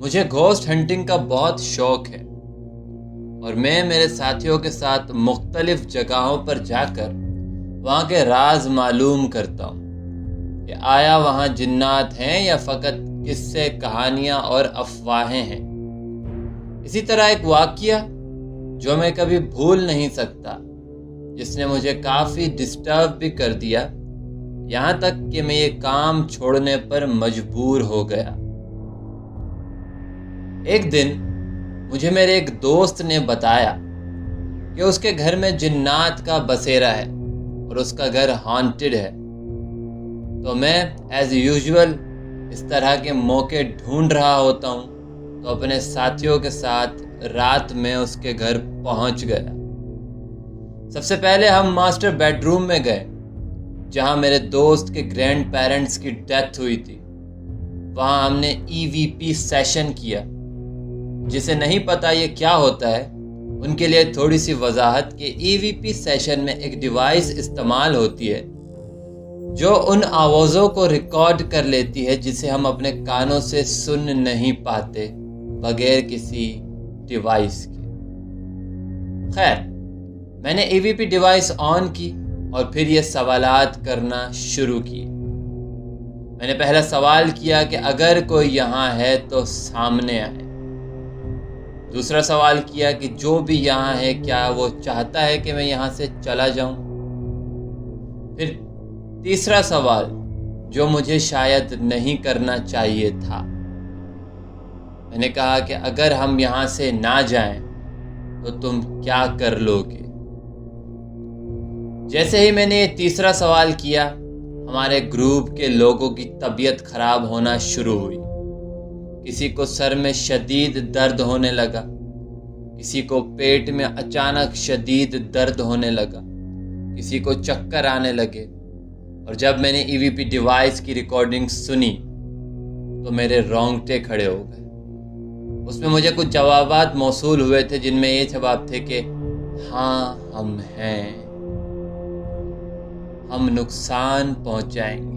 مجھے ghost hunting کا بہت شوق ہے اور میں میرے ساتھیوں کے ساتھ مختلف جگہوں پر جا کر وہاں کے راز معلوم کرتا ہوں کہ آیا وہاں جنات ہیں یا فقط قصے، کہانیاں اور افواہیں ہیں۔ اسی طرح ایک واقعہ جو میں کبھی بھول نہیں سکتا، جس نے مجھے کافی ڈسٹرب بھی کر دیا، یہاں تک کہ میں یہ کام چھوڑنے پر مجبور ہو گیا۔ ایک دن مجھے میرے ایک دوست نے بتایا کہ اس کے گھر میں جنات کا بسیرا ہے اور اس کا گھر ہانٹڈ ہے۔ تو میں ایز یوزول اس طرح کے موقع ڈھونڈ رہا ہوتا ہوں، تو اپنے ساتھیوں کے ساتھ رات میں اس کے گھر پہنچ گیا۔ سب سے پہلے ہم ماسٹر بیڈ روم میں گئے، جہاں میرے دوست کے گرینڈ پیرنٹس کی ڈیتھ ہوئی تھی۔ وہاں ہم نے EVP سیشن کیا۔ جسے نہیں پتا یہ کیا ہوتا ہے، ان کے لیے تھوڑی سی وضاحت کہ EVP سیشن میں ایک ڈیوائس استعمال ہوتی ہے جو ان آوازوں کو ریکارڈ کر لیتی ہے جسے ہم اپنے کانوں سے سن نہیں پاتے بغیر کسی ڈیوائس کے۔ خیر، میں نے EVP ڈیوائس آن کی اور پھر یہ سوالات کرنا شروع کیے۔ میں نے پہلا سوال کیا کہ اگر کوئی یہاں ہے تو سامنے آئے۔ دوسرا سوال کیا کہ جو بھی یہاں ہے کیا وہ چاہتا ہے کہ میں یہاں سے چلا جاؤں؟ پھر تیسرا سوال جو مجھے شاید نہیں کرنا چاہیے تھا، میں نے کہا کہ اگر ہم یہاں سے نہ جائیں تو تم کیا کر لو گے؟ جیسے ہی میں نے یہ تیسرا سوال کیا، ہمارے گروپ کے لوگوں کی طبیعت خراب ہونا شروع ہوئی۔ کسی کو سر میں شدید درد ہونے لگا، کسی کو پیٹ میں اچانک شدید درد ہونے لگا، کسی کو چکر آنے لگے، اور جب میں نے EVP ڈیوائس کی ریکارڈنگ سنی تو میرے رونگٹے کھڑے ہو گئے۔ اس میں مجھے کچھ جوابات موصول ہوئے تھے جن میں یہ جواب تھے کہ ہاں ہم ہیں، ہم نقصان پہنچائیں گے۔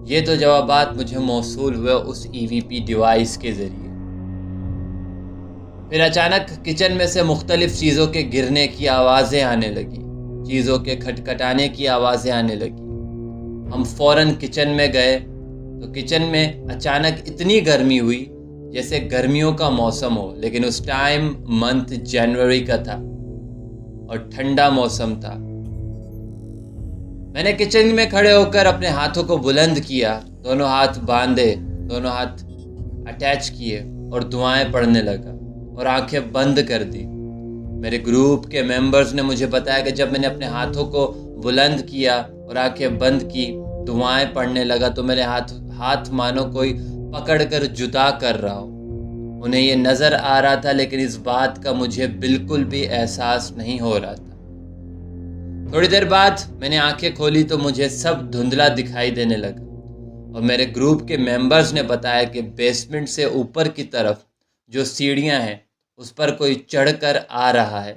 یہ تو جوابات مجھے موصول ہوئے اس EVP ڈیوائس کے ذریعے۔ پھر اچانک کچن میں سے مختلف چیزوں کے گرنے کی آوازیں آنے لگی، چیزوں کے کھٹکھٹانے کی آوازیں آنے لگی۔ ہم فوراً کچن میں گئے تو کچن میں اچانک اتنی گرمی ہوئی جیسے گرمیوں کا موسم ہو، لیکن اس ٹائم منتھ جنوری کا تھا اور ٹھنڈا موسم تھا۔ میں نے کچن میں کھڑے ہو کر اپنے ہاتھوں کو بلند کیا، دونوں ہاتھ باندھے، دونوں ہاتھ اٹیچ کیے اور دعائیں پڑھنے لگا اور آنکھیں بند کر دی۔ میرے گروپ کے ممبرز نے مجھے بتایا کہ جب میں نے اپنے ہاتھوں کو بلند کیا اور آنکھیں بند کی، دعائیں پڑھنے لگا، تو میرے ہاتھ مانو کوئی پکڑ کر جدا کر رہا ہو۔ انہیں یہ نظر آ رہا تھا، لیکن اس بات کا مجھے بالکل بھی احساس نہیں ہو رہا تھا۔ تھوڑی دیر بعد میں نے آنکھیں کھولی تو مجھے سب دھندلا دکھائی دینے لگا، اور میرے گروپ کے ممبرز نے بتایا کہ بیسمنٹ سے اوپر کی طرف جو سیڑھیاں ہیں اس پر کوئی چڑھ کر آ رہا ہے،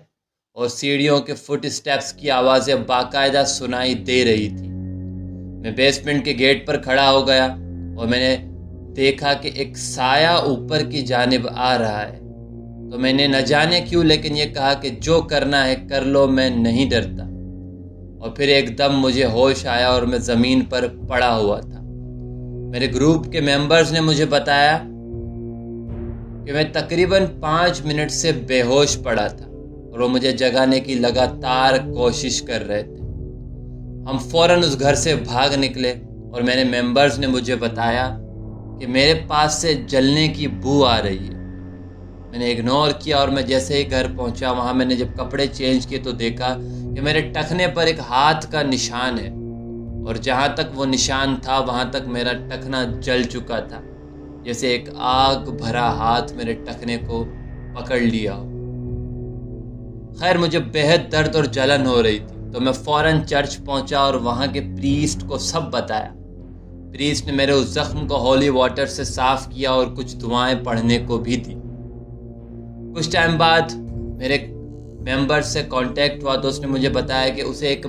اور سیڑھیوں کے فٹ سٹیپس کی آوازیں باقاعدہ سنائی دے رہی تھی۔ میں بیسمنٹ کے گیٹ پر کھڑا ہو گیا اور میں نے دیکھا کہ ایک سایہ اوپر کی جانب آ رہا ہے۔ تو میں نے نہ جانے کیوں لیکن یہ کہا کہ جو کرنا ہے کر لو، میں نہیں ڈرتا۔ اور پھر ایک دم مجھے ہوش آیا اور میں زمین پر پڑا ہوا تھا۔ میرے گروپ کے ممبرز نے مجھے بتایا کہ میں تقریباً 5 منٹ سے بے ہوش پڑا تھا اور وہ مجھے جگانے کی لگاتار کوشش کر رہے تھے۔ ہم فوراً اس گھر سے بھاگ نکلے اور میرے ممبرز نے مجھے بتایا کہ میرے پاس سے جلنے کی بو آ رہی ہے۔ میں نے اگنور کیا اور میں جیسے ہی گھر پہنچا، وہاں میں نے جب کپڑے چینج کیے تو دیکھا کہ میرے ٹخنے پر ایک ہاتھ کا نشان ہے، اور جہاں تک وہ نشان تھا وہاں تک میرا ٹخنا جل چکا تھا، جیسے ایک آگ بھرا ہاتھ میرے ٹخنے کو پکڑ لیا ہو۔ خیر، مجھے بہت درد اور جلن ہو رہی تھی، تو میں فوراً چرچ پہنچا اور وہاں کے پریسٹ کو سب بتایا۔ پریسٹ نے میرے اس زخم کو ہولی واٹر سے صاف کیا اور کچھ دعائیں پڑھنے کو بھی دی۔ کچھ ٹائم بعد میرے ممبر سے کانٹیکٹ ہوا تو اس نے مجھے بتایا کہ اسے ایک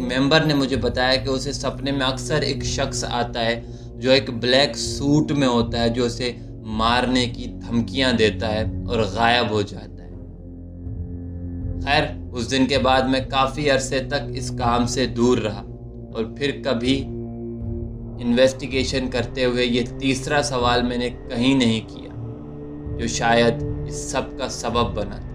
ممبر نے مجھے بتایا کہ اسے سپنے میں اکثر ایک شخص آتا ہے جو ایک بلیک سوٹ میں ہوتا ہے، جو اسے مارنے کی دھمکیاں دیتا ہے اور غائب ہو جاتا ہے۔ خیر، اس دن کے بعد میں کافی عرصے تک اس کام سے دور رہا، اور پھر کبھی انویسٹیگیشن کرتے ہوئے یہ تیسرا سوال میں نے کہیں نہیں کیا، جو شاید اس سب کا سبب بنا تھا۔